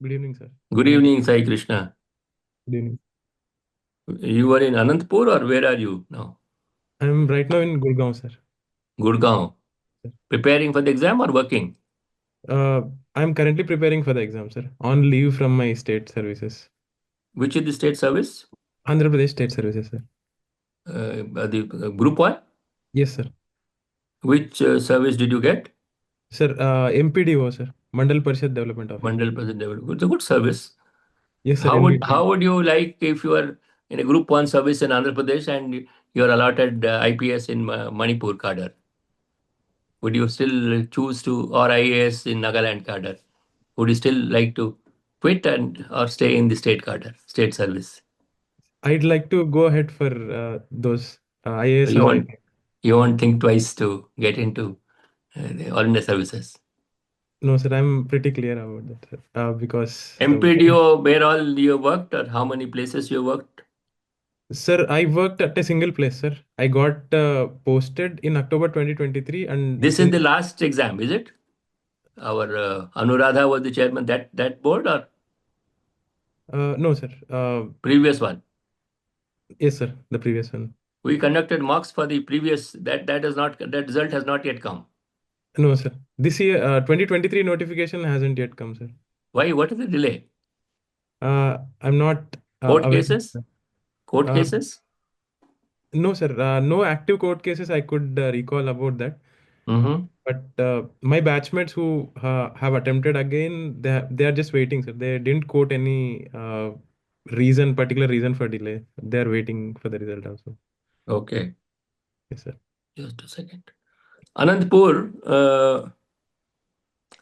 Good evening, sir. Good evening, Sai Krishna. Good evening. You are in Anantapur or where are you now? I'm right now in Gurgaon, sir. Gurgaon. Preparing for the exam or working? Uh, I'm currently preparing for the exam, sir. On leave from my state services. Which is the state service? Andhra Pradesh State Services, sir. The group one? Yes, sir. Which service did you get? Sir, MPDO, sir. Mandal Parishad Development Officer. Mandal President Development. It's a good service. Yes, sir. How would you like if you are in a group one service in Andhra Pradesh and you are allotted IPS in Manipur cadre? Would you still choose to or IAS in Nagaland cadre? Would you still like to quit and or stay in the state cadre, state service? I'd like to go ahead for those IAS You or won't IPS. you won't think twice to get into the all India services. No, sir. I'm pretty clear about that, sir. Because MPDO, where all you worked or how many places you worked? sir, I worked at a single place, sir. I got posted in October 2023, and This is since the last exam, is it? Our Anuradha was the chairman that board or no, sir. previous one? Yes, sir. The previous one. We conducted mocks for the previous that is not that result has not yet come. No, sir. This year, 2023 notification hasn't yet come, sir. Why? What is the delay? I'm not Court aware. cases? Court Uh, cases? no, sir. No active court cases I could recall about that. Mm-hmm. But my batchmates who have attempted again, they are just waiting, sir. They didn't quote any particular reason for delay. They are waiting for the result also. Okay, Yes, sir. just a second. Anantapur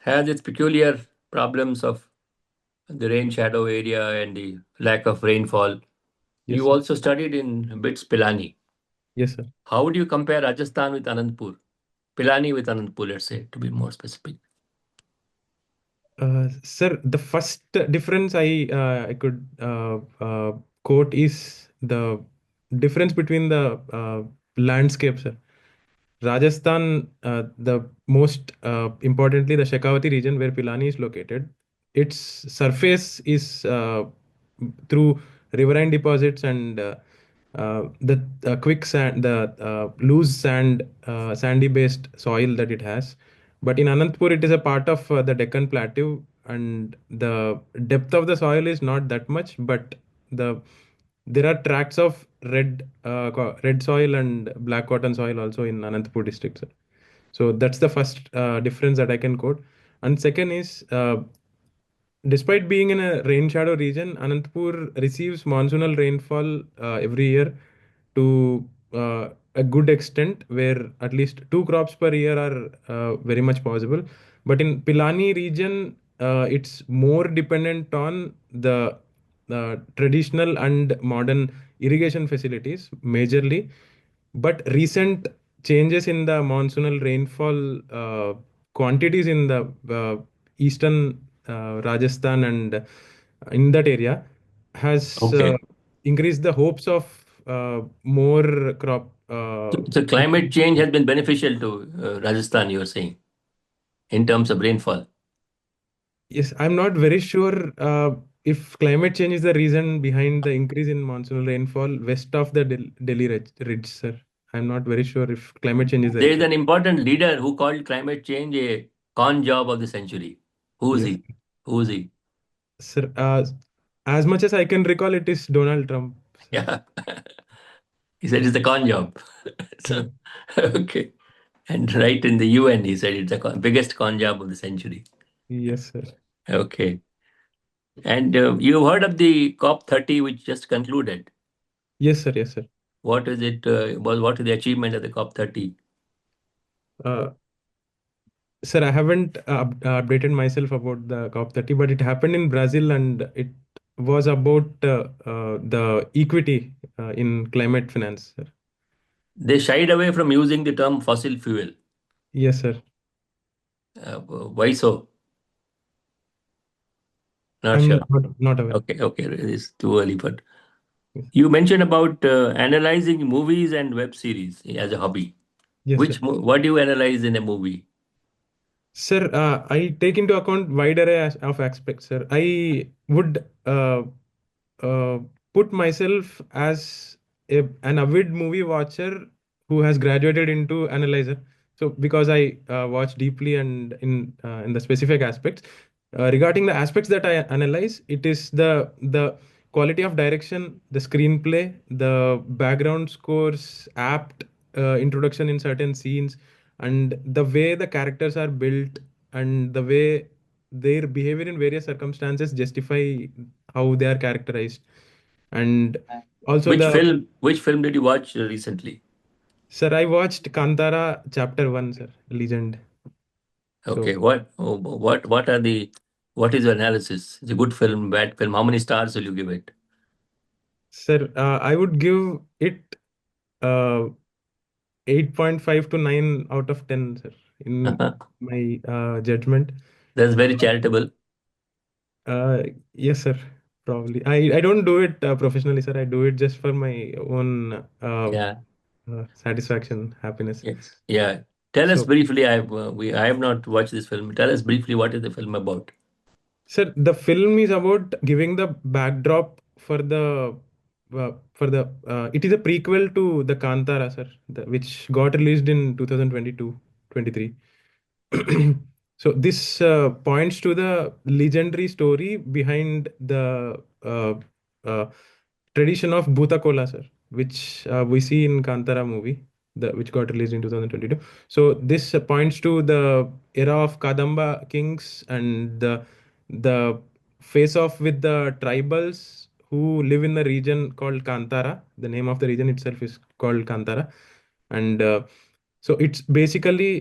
has its peculiar problems of the rain shadow area and the lack of rainfall. Yes, You sir. also studied in BITS Pilani. Yes, sir. How would you compare Rajasthan with Anantapur? Pilani with Anantapur, let's say, to be more specific. Sir, the first difference I could quote is the difference between the landscape, sir. Rajasthan, the most importantly, the Shekhawati region where Pilani is located, its surface is through riverine deposits and the quicksand, the loose sand, sandy based soil that it has. But in Anantapur, it is a part of the Deccan Plateau, and the depth of the soil is not that much, but the there are tracts of red soil and black cotton soil also in Anantapur district, sir. So that's the first difference that I can quote. And second is, despite being in a rain shadow region, Anantapur receives monsoonal rainfall every year to a good extent, where at least two crops per year are very much possible. But in Pilani region, it's more dependent on the traditional and modern irrigation facilities, majorly. But recent changes in the monsoonal rainfall quantities in the eastern Rajasthan and in that area has Okay. increased the hopes of more crop. So climate change has been beneficial to Rajasthan, you are saying, in terms of rainfall. Yes, I'm not very sure if climate change is the reason behind the increase in monsoonal rainfall west of the Delhi ridge, sir. I'm not very sure if climate change is the There is issue. an important leader who called climate change a con job of the century. Who is Yes, he? Who is he? sir. As much as I can recall, it is Donald Trump, sir. Yeah. He said it's the con job. Yeah. So, okay. And right in the UN, he said it's the biggest con job of the century. Yes, sir. Okay. And you heard of the COP30, which just concluded. Yes, sir. Yes, sir. What is it? What is the achievement of the COP30? Uh, Sir, I haven't updated myself about the COP30, but it happened in Brazil and it was about the equity in climate finance, sir. They shied away from using the term fossil fuel. Yes, sir. Why so? Not I'm sure. not aware. Okay. It's too early, but Yes, you mentioned about analyzing movies and web series as a hobby. yes, sir. What do you analyze in a movie? Sir, I take into account wide array of aspects, sir. I would uh, put myself as an avid movie watcher who has graduated into analyzer. So because I watch deeply and in the specific aspects, regarding the aspects that I analyze, it is the quality of direction, the screenplay, the background scores, apt introduction in certain scenes, and the way the characters are built, and the way their behavior in various circumstances justify how they are characterized. And also Which the film? Which film did you watch recently? Sir, I watched Kantara chapter 1, sir, Legend. So Okay, what are the what is your analysis? It's a good film, bad film. How many stars will you give it? sir, I would give it uh 8.5 to 9 out of 10, sir, in my judgment. That's very charitable. uh yes, sir, probably. I don't do it professionally, sir. I do it just for my own Yeah. satisfaction, happiness. Yes. Yeah. Tell us So, briefly. I have not watched this film. Tell us briefly what is the film about. sir, the film is about giving the backdrop for the it is a prequel to the Kantara, sir, which got released in 2022-23. So this points to the legendary story behind the uh, tradition of Bhuta Kola, sir, which we see in Kantara movie, which got released in 2022. So this points to the era of Kadamba kings and the face off with the tribals who live in the region called Kantara. The name of the region itself is called Kantara, and so it's basically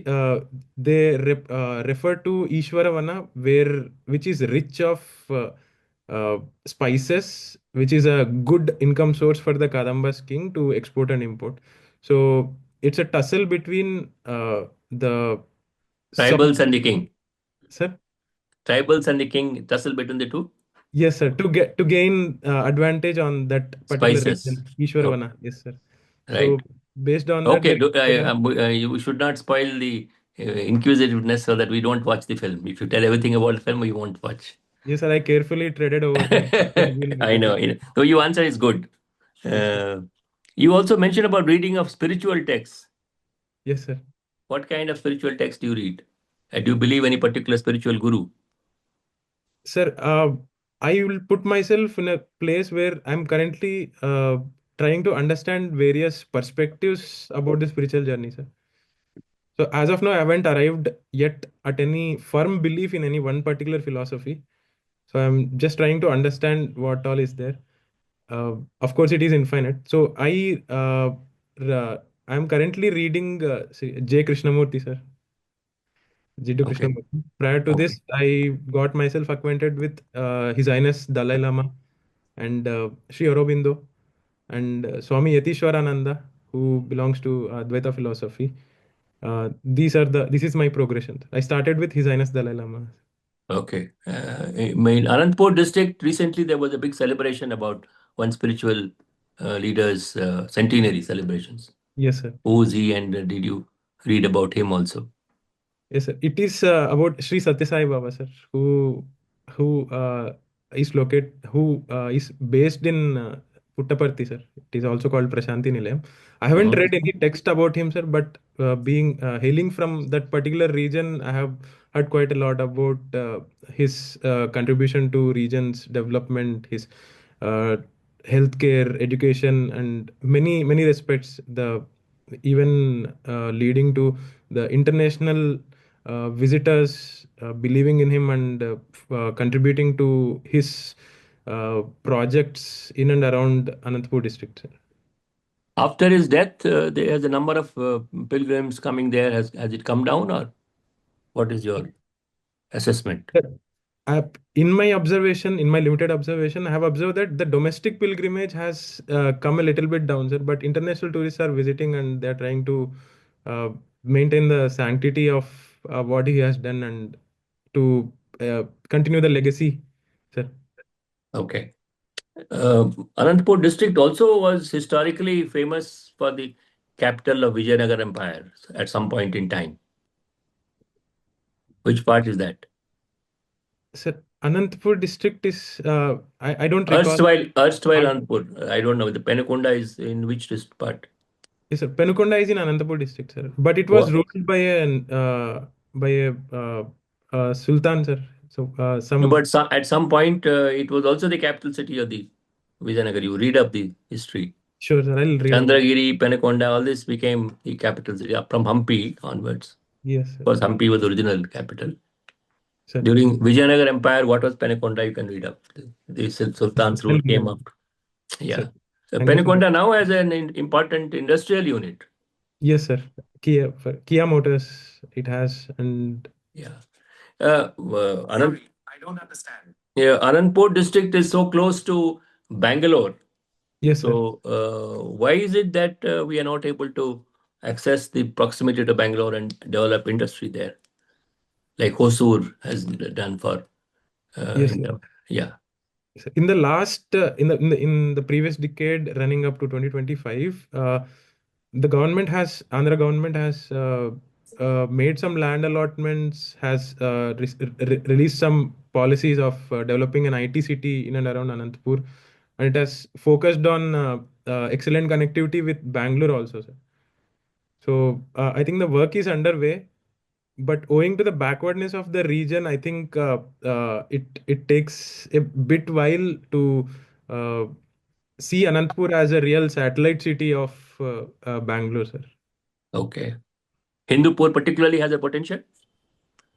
they refer to Ishwaravana, which is rich of spices, which is a good income source for the Kadambas king to export and import. So it's a tussle between the some Tribals and the king. sir. Tribals and the king tussle between the two. Yes, sir. To gain advantage on that particular Spices. region, Okay. Ishwaravana. Yes, sir. Right. So based on that, Okay. they You should not spoil the inquisitiveness so that we don't watch the film. If you tell everything about the film, we won't watch. yes, sir. I carefully treaded over that. I've been I know. repeating. So your answer is good. Yes, sir. Uh, you also mentioned about reading of spiritual texts. Yes, sir. What kind of spiritual text do you read? Do you believe any particular spiritual guru? Sir, I will put myself in a place where I'm currently trying to understand various perspectives about the spiritual journey, sir. So as of now, I haven't arrived yet at any firm belief in any one particular philosophy. So I'm just trying to understand what all is there. Of course, it is infinite. So I'm currently reading J. Krishnamurti, sir. Jiddu Okay. Krishnamurti. Prior to Okay. this, I got myself acquainted with His Highness Dalai Lama and Sri Aurobindo and Swami Yatishwarananda, who belongs to Advaita philosophy. This is my progression. I started with His Highness Dalai Lama. Okay. In Anantapur district, recently there was a big celebration about one spiritual leader's centenary celebrations. Yes, sir. Who is he and did you read about him also? Yes, sir. It is about Sri Satya Sai Baba, sir, who is based in Puttaparthi, sir. It is also called Prashanti Nilayam. I haven't Mhm. read any text about him, sir, but being hailing from that particular region, I have heard quite a lot about his contribution to region's development, his uh, healthcare, education, and many respects. The even leading to the international visitors believing in him and contributing to his projects in and around Anantapur district, sir. After his death, there is a number of pilgrims coming there. Has it come down or what is your assessment? Sir, in my observation, in my limited observation, I have observed that the domestic pilgrimage has come a little bit down, sir, but international tourists are visiting and they are trying to uh, maintain the sanctity of what he has done and to continue the legacy, sir. Okay. Uh, Anantapur district also was historically famous for the capital of Vijayanagar Empire at some point in time. Which part is that? Sir, Anantapur district is, I don't recall. Erstwhile Part. Anandpur. I don't know. The Penukonda is in which part? Yes, sir. Penukonda is in Anantapur district, sir. But it was What? ruled by a sultan, sir. So No, some but at some point, it was also the capital city of the Vijayanagar. You read up the history. sure, sir. I'll read about. Chandragiri, Penukonda, all this became the capital city from Hampi onwards. Yes, sir. Because Hampi was the original capital. Sir, During Vijayanagar Empire, what was Penukonda? You can read up. The yes, sir. Sultan's I'll rule read came about. up. Sir, Yeah. So thank you for that. Penukonda now has an important industrial unit. Yes, sir. Kia Motors it has, and Yeah. Anand, I don't understand. Yeah, Anandpur district is so close to Bangalore. yes, sir. So why is it that we are not able to access the proximity to Bangalore and develop industry there, like Hosur has done for Yes, sir. yeah. In the last in the previous decade running up to 2025, the government has Andhra government has made some land allotments, has released some policies of developing an IT city in and around Anantapur, and it has focused on excellent connectivity with Bangalore also, sir. So I think the work is underway, but owing to the backwardness of the region, I think it takes a bit while to uh, see Anantapur as a real satellite city of Bangalore, sir. Okay. Hindupur particularly has a potential.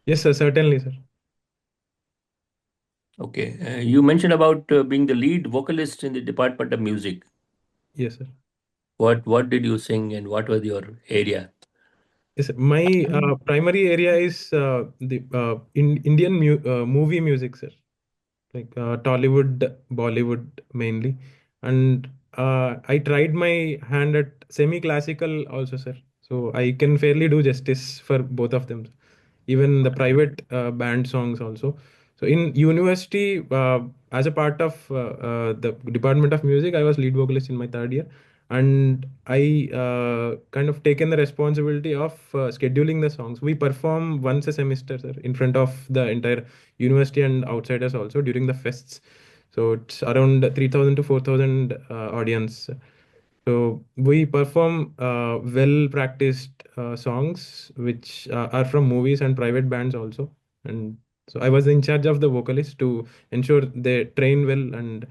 Yes, sir, certainly, sir. Okay. You mentioned about being the lead vocalist in the Department of Music. Yes, sir. What did you sing and what was your area? Yes, sir. My primary area is the Indian movie music, sir. Like Tollywood, Bollywood mainly. And I tried my hand at semi-classical also, sir. So I can fairly do justice for both of them. Even the private band songs also. So in university, as a part of the Department of Music, I was lead vocalist in my third year. And I kind of taken the responsibility of scheduling the songs. We perform once a semester, sir, in front of the entire university and outsiders also during the fests. So it's around 3,000 to 4,000 audience. So we perform well practiced songs which are from movies and private bands also. And so I was in charge of the vocalist to ensure they train well and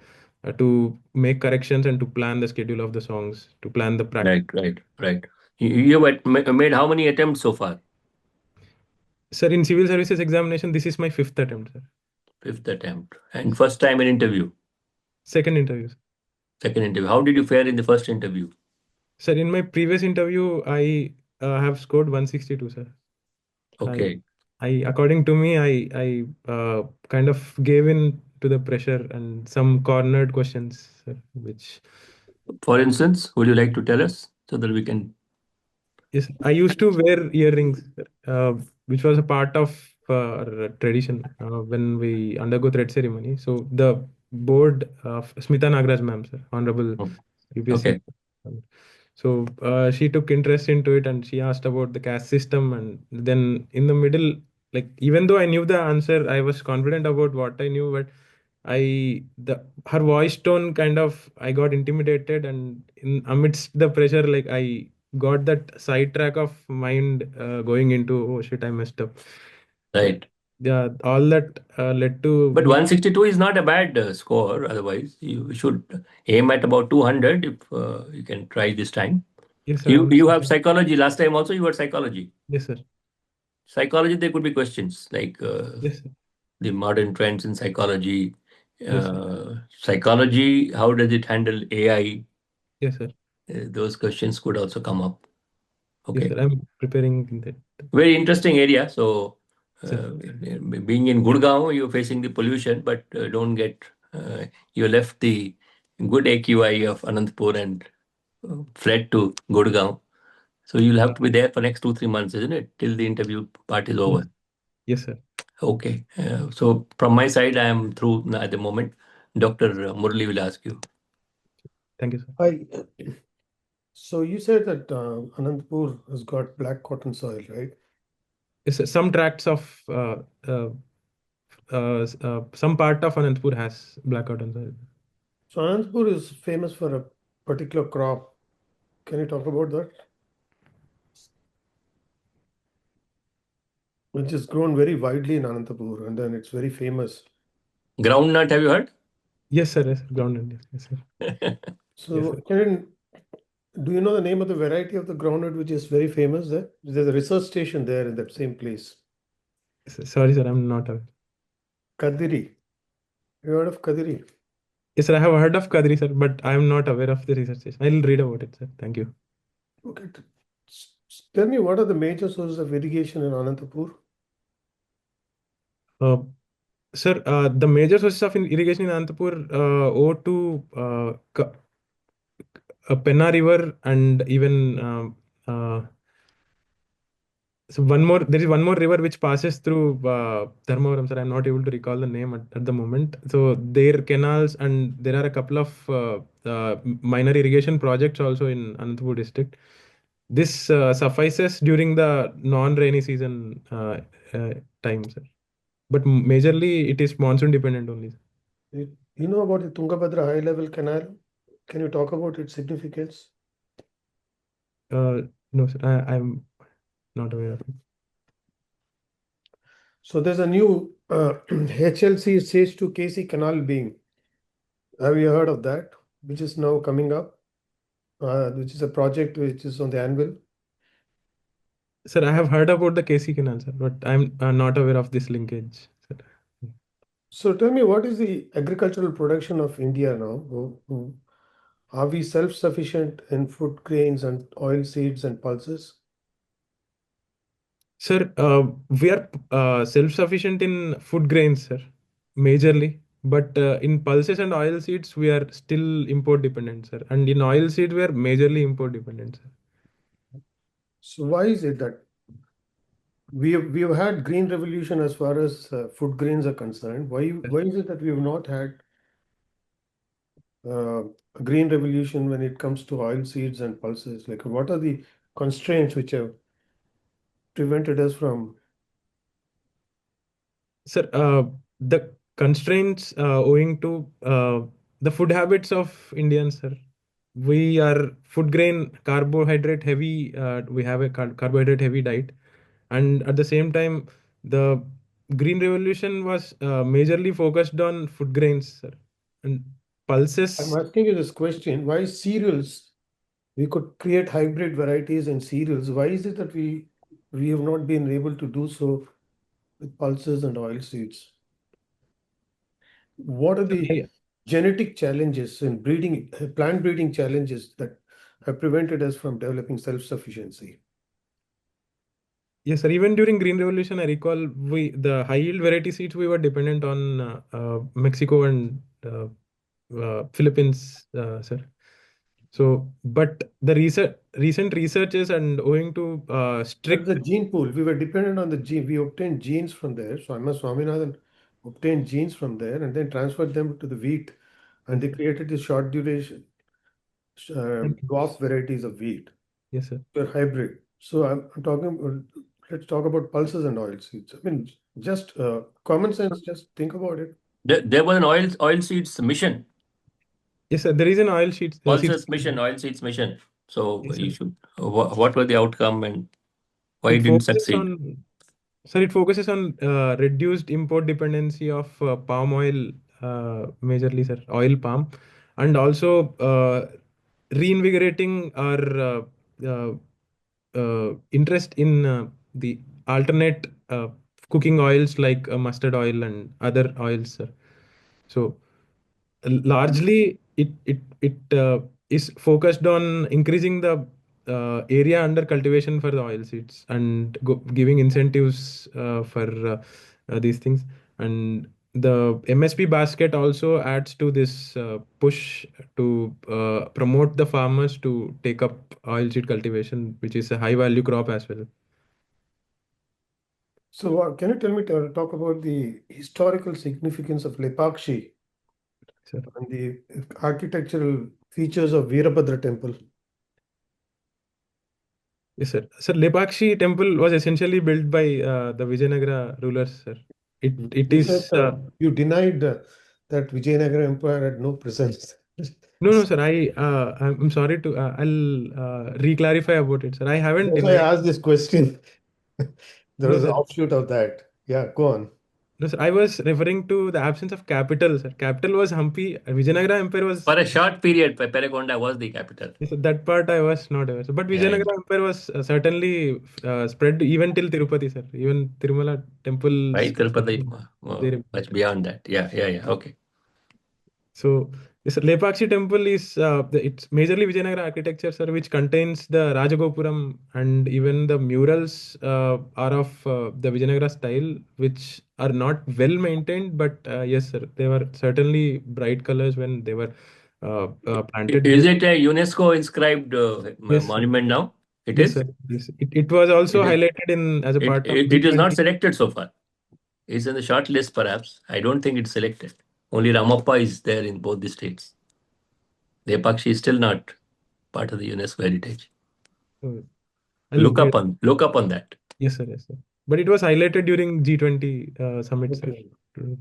to make corrections and to plan the schedule of the songs, to plan the practice. Right. You have made how many attempts so far? Sir, in civil services examination, this is my fifth attempt, sir. Fifth attempt. And first time in interview. Second interview. Second interview. How did you fare in the first interview? Sir, in my previous interview, I have scored 162, sir. I, Okay. according to me, I kind of gave in to the pressure and some cornered questions, sir, which For instance, would you like to tell us so that we can? yes, I used to wear earrings, which was a part of our tradition when we undergo thread ceremony. So the board of Smita Nagraj ma'am, sir, Honorable UPSC. Okay. So she took interest into it and she asked about the caste system. And then in the middle, like even though I knew the answer, I was confident about what I knew, but the her voice tone kind of I got intimidated, and in amidst the pressure, like I got that sidetrack of mind going into, oh shit, I messed up. So Right. yeah, all that led to But me. 162 is not a bad score. Otherwise, you should aim at about 200 if you can try this time. Yes, sir. You have psychology. Last time also you were psychology. Yes, sir. Psychology, there could be questions like Yes, sir. the modern trends in psychology. Yes, sir. Psychology, how does it handle AI? Yes, sir. Those questions could also come up. Yes, Okay. sir. I'm preparing in that. Very interesting area. So, Sir. being in Gurgaon, you're facing the pollution, but don't get, you left the good AQI of Anantapur and fled to Gurgaon. So, you'll have to be there for next 2, 3 months, isn't it? Till the interview part is Yes. over. Yes, sir. Okay. So, from my side, I am through at the moment. Dr. Murali will ask you. Thank you, sir. Hi. So you said that Anantapur has got black cotton soil, right? Some tracts of some part of Anantapur has blackout on the. So Anandpur is famous for a particular crop. Can you talk about that? Which is grown very widely in Anantapur, and then it's very famous. Groundnut, have you heard? Yes, sir. Yes, groundnut. Yes, sir. Yes, So sir. do you know the name of the variety of the groundnut which is very famous there? There's a research station there in that same place. Sorry, sir. I'm not aware. Kadiri. You heard of Kadiri? Yes, sir. I have heard of Kadri, sir, but I'm not aware of the research station. I'll read about it, sir. Thank you. Okay. Tell me, what are the major sources of irrigation in Anantapur? Uh, Sir, the major sources of irrigation in Anantapur owe to Penna River and even so one more. There is one more river which passes through Dharmavaram, sir. I'm not able to recall the name at the moment. So there canals and there are a couple of minor irrigation projects also in Anantapur district. This suffices during the non-rainy season time, sir. But majorly it is monsoon dependent only. You know about the Tungabhadra High Level Canal? Can you talk about its significance? No, sir, I'm not aware of it. So there's a new HLC Stage 2 KC canal being. Have you heard of that? Which is now coming up, which is a project which is on the anvil. Sir, I have heard about the KC canal, sir, but I'm not aware of this linkage, sir. So tell me, what is the agricultural production of India now? Are we self-sufficient in food grains and oil seeds and pulses? Sir, we are self-sufficient in food grains, sir, majorly. But in pulses and oil seeds, we are still import dependent, sir. And in oil seed, we are majorly import dependent, sir. So why is it that we've had green revolution as far as food grains are concerned? Why is it that we have not had a green revolution when it comes to oil seeds and pulses? Like, what are the constraints which have prevented us from? Sir, the constraints owing to the food habits of Indians, sir. We are food grain carbohydrate heavy. We have a carbohydrate heavy diet, and at the same time, the green revolution was majorly focused on food grains, sir. And I'm pulses. asking you this question: why cereals? We could create hybrid varieties in cereals. Why is it that we have not been able to do so with pulses and oil seeds? What are the genetic challenges in breeding, plant breeding challenges that have prevented us from developing self-sufficiency? Yes, sir. Even during Green Revolution, I recall the high yield variety seeds we were dependent on Mexico and Philippines, sir. So, but the recent researches and owing to That's the strict. gene pool. We were dependent on the gene. We obtained genes from there. So M.S. Swaminathan obtained genes from there and then transferred them to the wheat. And they created the short duration Thank you. dwarf varieties of wheat. Yes, sir. They're hybrid. So I'm talking about, let's talk about pulses and oil seeds. I mean, just common sense, just think about it. There was an oil seeds mission, Yes, sir. There is an oil seeds. pulses mission, oil seeds mission. So Yes, you sir. should. What were the outcome and why It it didn't focuses succeed? on, sir. It focuses on reduced import dependency of palm oil, majorly, sir. Oil palm, and also reinvigorating our interest in the alternate cooking oils like mustard oil and other oils, sir. So largely it is focused on increasing the area under cultivation for the oil seeds and giving incentives for these things, and the MSP basket also adds to this push to promote the farmers to take up oil seed cultivation, which is a high value crop as well. So can you tell me, talk about the historical significance of Lepakshi Sir. and the architectural features of Veerabhadra temple? Yes, sir. Sir, Lepakshi temple was essentially built by the Vijayanagara rulers, sir. It You said is you denied that Vijayanagara Empire had no presence. no, sir. I'm sorry to I'll re-clarify about it, sir. I haven't That's why denied. I asked this question. There No, was an sir. offshoot of that. Yeah, go on. No, sir. I was referring to the absence of capital, sir. Capital was Hampi. Vijayanagara Empire was For a short period, Perekonda was the capital. yes, sir, that part I was not aware. Sir. But Yeah, yeah. Vijayanagara Empire was certainly spread even till Tirupati, sir. Even Tirumala temples Right, Tirupati, there. much beyond that. Yeah, yeah, yeah. Okay. So this Lepakshi temple is it's majorly Vijayanagara architecture, sir, which contains the Rajagopuram and even the murals are of the Vijayanagara style, which are not well maintained. But yes, sir, they were certainly bright colors when they were planted Is there. it a UNESCO inscribed Yes, sir. monument now? It Yes, is? sir. Yes. It was also It is. highlighted in as a part of It is not G20. selected so far. It's in the short list, perhaps. I don't think it's selected. Only Ramappa is there in both the states. Lepakshi is still not part of the UNESCO heritage. So I'll get Look up on that. yes, sir. Yes, sir. But it was highlighted during G20 summit, sir. Okay.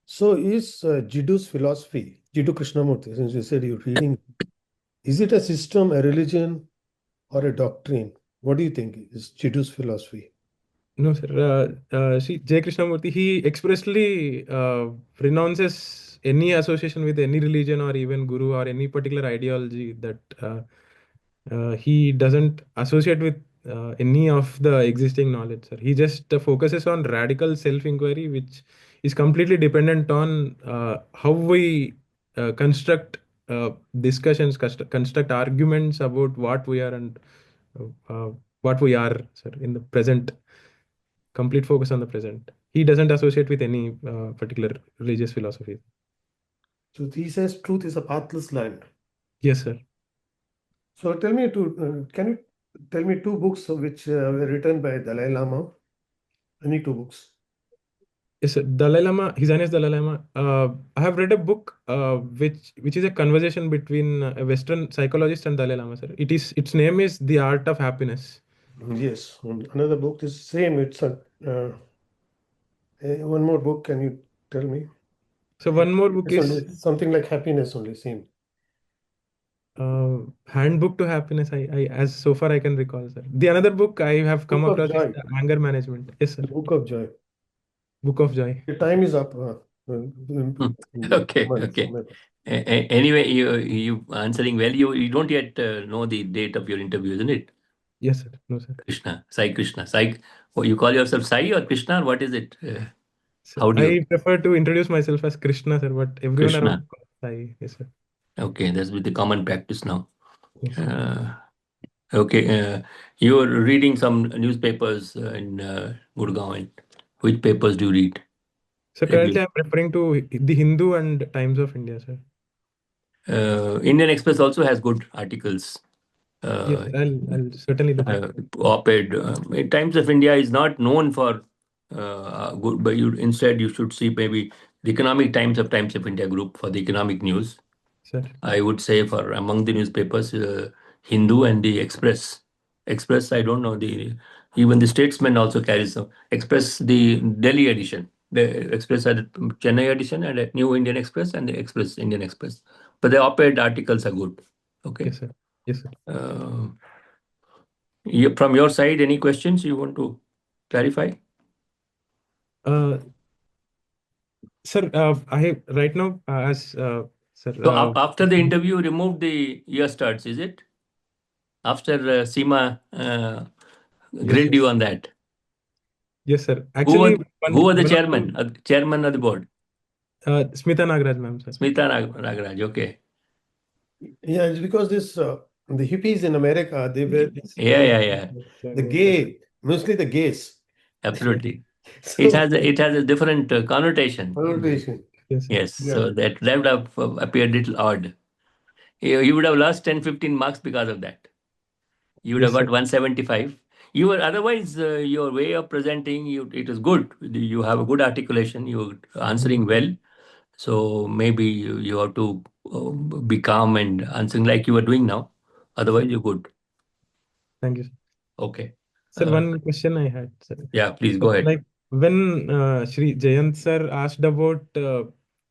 So is Jiddu's philosophy, Jiddu Krishnamurti, since you said you're reading, is it a system, a religion, or a doctrine? What do you think is Jiddu's philosophy? No, sir. See, J. Krishnamurti, he expressly renounces any association with any religion or even guru or any particular ideology that he doesn't associate with any of the existing knowledge, sir. He just focuses on radical self-inquiry, which is completely dependent on how we construct discussions, construct arguments about what we are and what we are, sir, in the present. Complete focus on the present. He doesn't associate with any particular religious philosophy. So he says truth is a pathless land. Yes, sir. So tell me can you tell me two books which were written by Dalai Lama? Any two books? Yes, sir. Dalai Lama, His Highness Dalai Lama. I have read a book which is a conversation between a Western psychologist and Dalai Lama, sir. Its name is The Art of Happiness. Yes. And another book is same. It's one more book. Can you tell me? So one more book It's is only something like happiness only. Same. Handbook to Happiness. As so far I can recall, sir. The another book I have come Book of across is Joy. the Anger Management. Yes, sir. The Book of Joy. Book of Joy. The time is up. Hmm. In Okay, months. okay. Anyway, you answering well. You don't yet know the date of your interview, isn't it? Yes, sir. No, sir. Krishna, Sai Krishna, Sai. Oh, you call yourself Sai or Krishna? Or what is it? Sir, How do you I prefer to introduce myself as Krishna, sir, but everyone around Krishna? calls Sai. Yes, sir. Okay, that's with the common practice now. Yes, sir. Uh, okay, you're reading some newspapers in Gurgaon. And which papers do you read? So Have currently you? I'm referring to the Hindu and Times of India, sir. Indian Express also has good articles. Yes, Uh, sir. I'll certainly look at it. Op-ed. Times of India is not known for good, but instead you should see maybe the Economic Times of India group for the economic news. Sir. I would say for among the newspapers, Hindu and the Express. Express, I don't know. The even the Statesman also carries some. Express, the Delhi edition. The Express had a Chennai edition and a New Indian Express and the Express Indian Express. But the op-ed articles are good. Okay. Yes, sir. Yes, sir. Uh, from your side, any questions you want to clarify? Uh, sir, I right now as sir. So after the interview, remove the ear studs, is it? After Seema Yes, sir. grilled you on that. Yes, sir. Who was Actually, who was the one of chairman? Chairman of the board? Smita Nagraj, ma'am, sir. Smita Nagaraj. Okay. Yeah, it's because the hippies in America, they were Yeah, yeah, yeah. the gay, mostly the gays. Absolutely. So It has a different connotation. connotation. Yes, sir. Yes. Yeah. So that would have appeared a little odd. You would have lost 10, 15 marks because of that. You would have Yes, got sir. 175. You were otherwise your way of presenting it is good. You have a good articulation. You're answering well. So maybe you have to be calm and answering like you are doing now. Otherwise, you're good. Thank you, sir. Okay. Sir, one question I had, sir. Yeah, please go ahead. Like when Shri Jayant sir asked about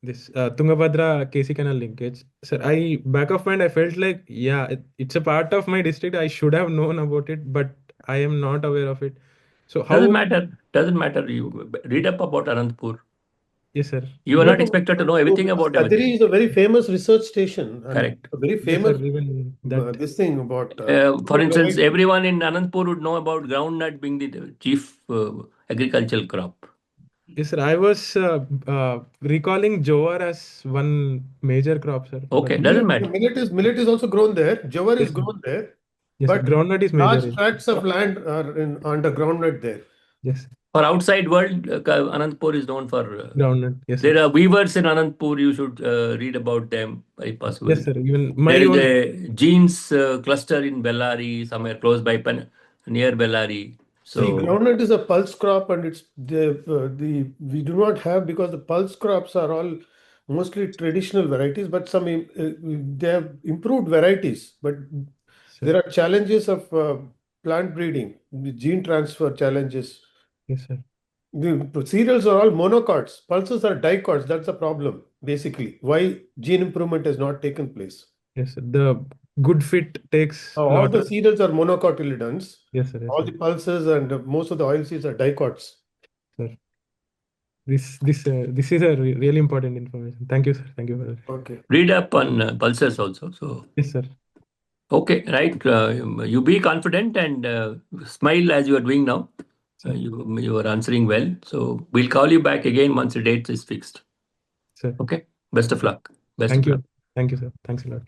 this Tungabhadra KC Canal linkage, sir, I back of mind I felt like it's a part of my district. I should have known about it, but I am not aware of it. So Doesn't how? matter. Doesn't matter. You read up about Anantapur. Yes, sir. You are No, not expected to know everything because about Kadiri everything. is a very famous research station and Correct. a very Yes, famous sir. Even that. this thing about For instance, variety. everyone in Anantapur would know about groundnut being the chief agricultural crop. Yes, sir. I was recalling jowar as one major crop, sir. Okay, But doesn't matter. Millet is also grown there. Jowar yes, is sir. grown there, Yes, sir. but Groundnut is major. large tracts of land are under groundnut there. Yes, For outside world, Anantapur is known for. groundnut. Yes, There sir. are weavers in Anantapur. You should read about them if possible. Yes, sir. Even my There is own. a jeans cluster in Bellary, somewhere close by near Bellary. See, So groundnut is a pulse crop, and it's the we do not have because the pulse crops are all mostly traditional varieties, but some they have improved varieties. But Sir. there are challenges of plant breeding, the gene transfer challenges. Yes, sir. The cereals are all monocots. Pulses are dicots. That's the problem, basically. Why gene improvement has not taken place. Yes, sir. The good fit takes All lot the of. cereals are monocotyledons. Yes, sir. Yes, All sir. the pulses and most of the oilseeds are dicots. Sir. This is a really important information. Thank you, sir. Thank you for that. Okay. read up on pulses also. So Yes, sir. okay, right. You be confident and smile as you are doing now. Sir. You are answering well. So we'll call you back again once the date is fixed. Sir. Okay. Best of luck. Best Thank of luck. you. Thank you, sir. Thanks a lot.